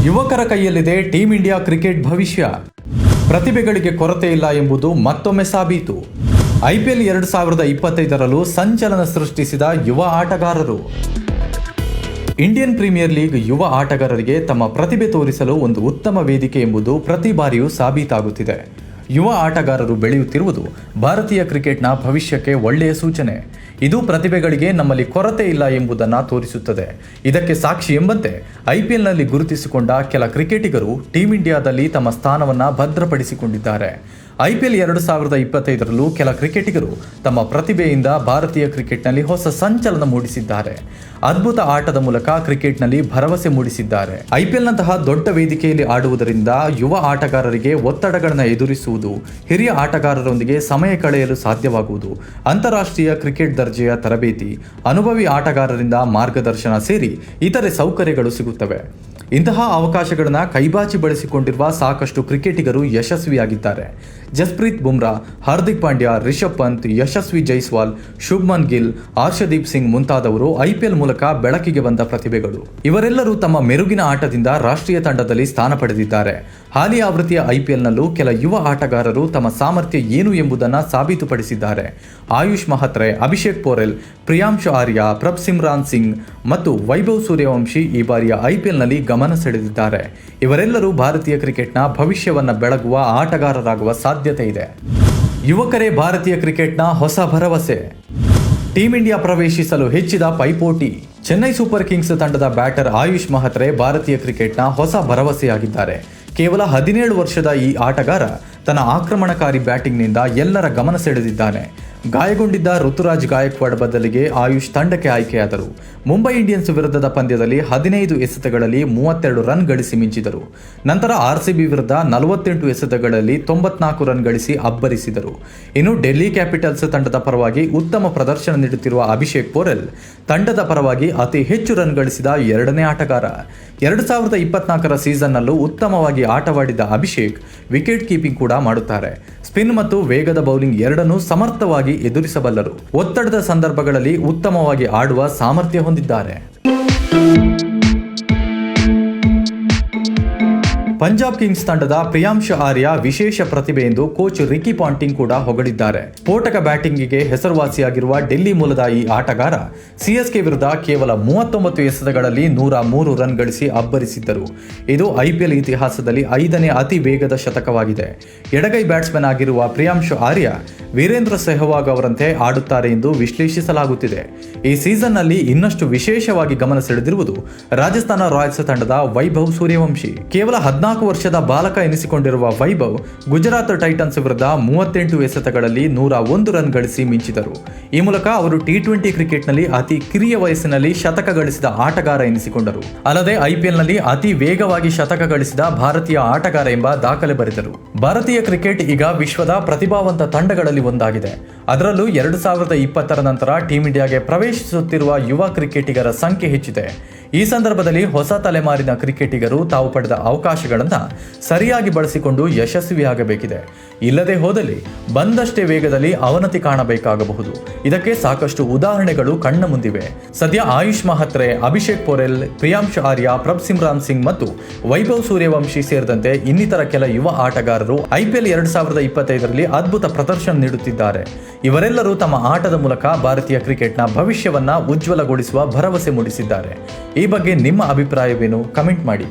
ಯುವಕರ ಕೈಯಲ್ಲಿದೆ team India cricket ಭವಿಷ್ಯ. ಪ್ರತಿಭೆಗಳಿಗೆ ಕೊರತೆ ಇಲ್ಲ ಎಂಬುದು ಮತ್ತೊಮ್ಮೆ ಸಾಬೀತು. ಐಪಿಎಲ್ 2025ರಲ್ಲೂ ಸಂಚಲನ ಸೃಷ್ಟಿಸಿದ ಯುವ ಆಟಗಾರರು. ಇಂಡಿಯನ್ ಪ್ರೀಮಿಯರ್ ಲೀಗ್ ಯುವ ಆಟಗಾರರಿಗೆ ತಮ್ಮ ಪ್ರತಿಭೆ ತೋರಿಸಲು ಒಂದು ಉತ್ತಮ ವೇದಿಕೆ ಎಂಬುದು ಪ್ರತಿ ಬಾರಿಯೂ ಸಾಬೀತಾಗುತ್ತಿದೆ. ಯುವ ಆಟಗಾರರು ಬೆಳೆಯುತ್ತಿರುವುದು ಭಾರತೀಯ ಕ್ರಿಕೆಟ್ನ ಭವಿಷ್ಯಕ್ಕೆ ಒಳ್ಳೆಯ ಸೂಚನೆ. ಇದು ಪ್ರತಿಭೆಗಳಿಗೆ ನಮ್ಮಲ್ಲಿ ಕೊರತೆ ಇಲ್ಲ ಎಂಬುದನ್ನು ತೋರಿಸುತ್ತದೆ. ಇದಕ್ಕೆ ಸಾಕ್ಷಿ ಎಂಬಂತೆ ಐಪಿಎಲ್ನಲ್ಲಿ ಗುರುತಿಸಿಕೊಂಡ ಕೆಲ ಕ್ರಿಕೆಟಿಗರು ಟೀಂ ಇಂಡಿಯಾದಲ್ಲಿ ತಮ್ಮ ಸ್ಥಾನವನ್ನು ಭದ್ರಪಡಿಸಿಕೊಂಡಿದ್ದಾರೆ. ಐಪಿಎಲ್ 2025ರಲ್ಲೂ ಕೆಲ ಕ್ರಿಕೆಟಿಗರು ತಮ್ಮ ಪ್ರತಿಭೆಯಿಂದ ಭಾರತೀಯ ಕ್ರಿಕೆಟ್ನಲ್ಲಿ ಹೊಸ ಸಂಚಲನ ಮೂಡಿಸಿದ್ದಾರೆ. ಅದ್ಭುತ ಆಟದ ಮೂಲಕ ಕ್ರಿಕೆಟ್ನಲ್ಲಿ ಭರವಸೆ ಮೂಡಿಸಿದ್ದಾರೆ. ಐಪಿಎಲ್ನಂತಹ ದೊಡ್ಡ ವೇದಿಕೆಯಲ್ಲಿ ಆಡುವುದರಿಂದ ಯುವ ಆಟಗಾರರಿಗೆ ಒತ್ತಡಗಳನ್ನು ಎದುರಿಸುವುದು, ಹಿರಿಯ ಆಟಗಾರರೊಂದಿಗೆ ಸಮಯ ಕಳೆಯಲು ಸಾಧ್ಯವಾಗುವುದು, ಅಂತಾರಾಷ್ಟ್ರೀಯ ಕ್ರಿಕೆಟ್ ದರ್ಜೆಯ ತರಬೇತಿ, ಅನುಭವಿ ಆಟಗಾರರಿಂದ ಮಾರ್ಗದರ್ಶನ ಸೇರಿ ಇತರೆ ಸೌಕರ್ಯಗಳು ಸಿಗುತ್ತವೆ. ಇಂತಹ ಅವಕಾಶಗಳನ್ನು ಕೈಬಾಚಿ ಬಳಸಿಕೊಂಡಿರುವ ಸಾಕಷ್ಟು ಕ್ರಿಕೆಟಿಗರು ಯಶಸ್ವಿಯಾಗಿದ್ದಾರೆ. ಜಸ್ಪ್ರೀತ್ ಬುಮ್ರಾ, ಹಾರ್ದಿಕ್ ಪಾಂಡ್ಯ, ರಿಷಬ್ ಪಂತ್, ಯಶಸ್ವಿ ಜೈಸ್ವಾಲ್, ಶುಭ್ಮನ್ ಗಿಲ್, ಹರ್ಷದೀಪ್ ಸಿಂಗ್ ಮುಂತಾದವರು ಐಪಿಎಲ್ ಮೂಲಕ ಬೆಳಕಿಗೆ ಬಂದ ಪ್ರತಿಭೆಗಳು. ಇವರೆಲ್ಲರೂ ತಮ್ಮ ಮೆರುಗಿನ ಆಟದಿಂದ ರಾಷ್ಟ್ರೀಯ ತಂಡದಲ್ಲಿ ಸ್ಥಾನ ಪಡೆದಿದ್ದಾರೆ. ಹಾಲಿ ಆವೃತ್ತಿಯ ಐಪಿಎಲ್ನಲ್ಲೂ ಕೆಲ ಯುವ ಆಟಗಾರರು ತಮ್ಮ ಸಾಮರ್ಥ್ಯ ಏನು ಎಂಬುದನ್ನು ಸಾಬೀತುಪಡಿಸಿದ್ದಾರೆ. ಆಯುಷ್ ಮಹತ್ರೆ, ಅಭಿಷೇಕ್ ಪೋರೆಲ್, ಪ್ರಿಯಾಂಶು ಆರ್ಯ, ಪ್ರಭ್ಸಿಮ್ರಾನ್ ಸಿಂಗ್ ಮತ್ತು ವೈಭವ್ ಸೂರ್ಯವಂಶಿ ಈ ಬಾರಿಯ ಐಪಿಎಲ್ನಲ್ಲಿ ಗಮನ ಸೆಳೆದಿದ್ದಾರೆ. ಇವರೆಲ್ಲರೂ ಭಾರತೀಯ ಕ್ರಿಕೆಟ್ನ ಭವಿಷ್ಯವನ್ನು ಬೆಳಗುವ ಆಟಗಾರರಾಗುವ ಸಾಧ್ಯತೆ ಇದೆ. ಯುವಕರೇ ಭಾರತೀಯ ಕ್ರಿಕೆಟ್ನ ಹೊಸ ಭರವಸೆ. ಟೀಂ ಇಂಡಿಯಾ ಪ್ರವೇಶಿಸಲು ಹೆಚ್ಚಿದ ಪೈಪೋಟಿ. ಚೆನ್ನೈ ಸೂಪರ್ ಕಿಂಗ್ಸ್ ತಂಡದ ಬ್ಯಾಟರ್ ಆಯುಷ್ ಮಹತ್ರೆ ಭಾರತೀಯ ಕ್ರಿಕೆಟ್ನ ಹೊಸ ಭರವಸೆಯಾಗಿದ್ದಾರೆ. ಕೇವಲ 17 ವರ್ಷದ ಈ ಆಟಗಾರ ತನ್ನ ಆಕ್ರಮಣಕಾರಿ ಬ್ಯಾಟಿಂಗ್ನಿಂದ ಎಲ್ಲರ ಗಮನ ಸೆಳೆದಿದ್ದಾನೆ. ಗಾಯಗೊಂಡಿದ್ದ ಋತುರಾಜ್ ಗಾಯಕ್ವಾಡ್ ಬದಲಿಗೆ ಆಯುಷ್ ತಂಡಕ್ಕೆ ಆಯ್ಕೆಯಾದರು. ಮುಂಬೈ ಇಂಡಿಯನ್ಸ್ ವಿರುದ್ಧದ ಪಂದ್ಯದಲ್ಲಿ 15 ಎಸೆತಗಳಲ್ಲಿ 32 ರನ್ ಗಳಿಸಿ ಮಿಂಚಿದರು. ನಂತರ ಆರ್ಸಿಬಿ ವಿರುದ್ಧ 48 ಎಸೆತಗಳಲ್ಲಿ 94 ರನ್ ಗಳಿಸಿ ಅಬ್ಬರಿಸಿದರು. ಇನ್ನು ಡೆಲ್ಲಿ ಕ್ಯಾಪಿಟಲ್ಸ್ ತಂಡದ ಪರವಾಗಿ ಉತ್ತಮ ಪ್ರದರ್ಶನ ನೀಡುತ್ತಿರುವ ಅಭಿಷೇಕ್ ಪೋರೆಲ್ ತಂಡದ ಪರವಾಗಿ ಅತಿ ಹೆಚ್ಚು ರನ್ ಗಳಿಸಿದ ಎರಡನೇ ಆಟಗಾರ. 2024ರ ಸೀಸನ್ನಲ್ಲೂ ಉತ್ತಮವಾಗಿ ಆಟವಾಡಿದ ಅಭಿಷೇಕ್ ವಿಕೆಟ್ ಕೀಪಿಂಗ್ ಕೂಡ ಮಾಡುತ್ತಾರೆ. ಸ್ಪಿನ್ ಮತ್ತು ವೇಗದ ಬೌಲಿಂಗ್ ಎರಡನ್ನೂ ಸಮರ್ಥವಾಗಿ ಎದುರಿಸಬಲ್ಲರು. ಒತ್ತಡದ ಸಂದರ್ಭಗಳಲ್ಲಿ ಉತ್ತಮವಾಗಿ ಆಡುವ ಸಾಮರ್ಥ್ಯ ಹೊಂದಿದ್ದಾರೆ. ಪಂಜಾಬ್ ಕಿಂಗ್ಸ್ ತಂಡದ ಪ್ರಿಯಾಂಶು ಆರ್ಯ ವಿಶೇಷ ಪ್ರತಿಭೆ ಎಂದು ಕೋಚ್ ರಿಕಿ ಪಾಂಟಿಂಗ್ ಕೂಡ ಹೊಗಳಿದ್ದಾರೆ. ಸ್ಫೋಟಕ ಬ್ಯಾಟಿಂಗಿಗೆ ಹೆಸರುವಾಸಿಯಾಗಿರುವ ಡೆಲ್ಲಿ ಮೂಲದ ಈ ಆಟಗಾರ ಸಿಎಸ್ಕೆ ವಿರುದ್ಧ ಕೇವಲ 39 ಎಸೆತಗಳಲ್ಲಿ 103 ರನ್ ಗಳಿಸಿ ಅಬ್ಬರಿಸಿದ್ದರು. ಇದು ಐಪಿಎಲ್ ಇತಿಹಾಸದಲ್ಲಿ 5ನೇ ಅತಿ ವೇಗದ ಶತಕವಾಗಿದೆ. ಎಡಗೈ ಬ್ಯಾಟ್ಸ್ಮನ್ ಆಗಿರುವ ಪ್ರಿಯಾಂಶು ಆರ್ಯ ವೀರೇಂದ್ರ ಸೆಹವಾಗ್ ಅವರಂತೆ ಆಡುತ್ತಾರೆ ಎಂದು ವಿಶ್ಲೇಷಿಸಲಾಗುತ್ತಿದೆ. ಈ ಸೀಸನ್ನಲ್ಲಿ ಇನ್ನಷ್ಟು ವಿಶೇಷವಾಗಿ ಗಮನ ಸೆಳೆದಿರುವುದು ರಾಜಸ್ಥಾನ ರಾಯಲ್ಸ್ ತಂಡದ ವೈಭವ್ ಸೂರ್ಯವಂಶಿ. ಕೇವಲ 14 ವರ್ಷದ ಬಾಲಕ ಎನಿಸಿಕೊಂಡಿರುವ ವೈಭವ್ ಗುಜರಾತ್ ಟೈಟನ್ಸ್ ವಿರುದ್ಧ 38 ಎಸೆತಗಳಲ್ಲಿ 101 ರನ್ ಗಳಿಸಿ ಮಿಂಚಿದರು. ಈ ಮೂಲಕ ಅವರು ಟಿ20 ಕ್ರಿಕೆಟ್ನಲ್ಲಿ ಅತಿ ಕಿರಿಯ ವಯಸ್ಸಿನಲ್ಲಿ ಶತಕ ಗಳಿಸಿದ ಆಟಗಾರ ಎನಿಸಿಕೊಂಡರು. ಅಲ್ಲದೆ ಐಪಿಎಲ್ನಲ್ಲಿ ಅತಿ ವೇಗವಾಗಿ ಶತಕ ಗಳಿಸಿದ ಭಾರತೀಯ ಆಟಗಾರ ಎಂಬ ದಾಖಲೆ ಬರೆದರು. ಭಾರತೀಯ ಕ್ರಿಕೆಟ್ ಈಗ ವಿಶ್ವದ ಪ್ರತಿಭಾವಂತ ತಂಡಗಳಲ್ಲಿ ಒಂದಾಗಿದೆ. ಅದರಲ್ಲೂ 2020ರ ನಂತರ ಟೀಂ ಇಂಡಿಯಾಗೆ ಪ್ರವೇಶಿಸುತ್ತಿರುವ ಯುವ ಕ್ರಿಕೆಟಿಗರ ಸಂಖ್ಯೆ ಹೆಚ್ಚಿದೆ. ಈ ಸಂದರ್ಭದಲ್ಲಿ ಹೊಸ ತಲೆಮಾರಿನ ಕ್ರಿಕೆಟಿಗರು ತಾವು ಪಡೆದ ಅವಕಾಶಗಳನ್ನು ಸರಿಯಾಗಿ ಬಳಸಿಕೊಂಡು ಯಶಸ್ವಿಯಾಗಬೇಕಿದೆ. ಇಲ್ಲದೆ ಹೋದಲ್ಲಿ ಬಂದಷ್ಟೇ ವೇಗದಲ್ಲಿ ಅವನತಿ ಕಾಣಬೇಕಾಗಬಹುದು. ಇದಕ್ಕೆ ಸಾಕಷ್ಟು ಉದಾಹರಣೆಗಳು ಕಣ್ಣ ಮುಂದಿವೆ. ಸದ್ಯ ಆಯುಷ್ ಮಹತ್ರೆ, ಅಭಿಷೇಕ್ ಪೋರೆಲ್, ಪ್ರಿಯಾಂಶು ಆರ್ಯ, ಪ್ರಭ್ಸಿಮ್ರಾನ್ ಸಿಂಗ್ ಮತ್ತು ವೈಭವ್ ಸೂರ್ಯವಂಶಿ ಸೇರಿದಂತೆ ಇನ್ನಿತರ ಕೆಲ ಯುವ ಆಟಗಾರರು ಐಪಿಎಲ್ 2025ರಲ್ಲಿ ಅದ್ಭುತ ಪ್ರದರ್ಶನ ನೀಡುತ್ತಿದ್ದಾರೆ. ಇವರೆಲ್ಲರೂ ತಮ್ಮ ಆಟದ ಮೂಲಕ ಭಾರತೀಯ ಕ್ರಿಕೆಟ್ನ ಭವಿಷ್ಯವನ್ನ ಉಜ್ವಲಗೊಳಿಸುವ ಭರವಸೆ ಮೂಡಿಸಿದ್ದಾರೆ. ಈ ಬಗ್ಗೆ ನಿಮ್ಮ ಅಭಿಪ್ರಾಯವೇನು? ಕಮೆಂಟ್ ಮಾಡಿ.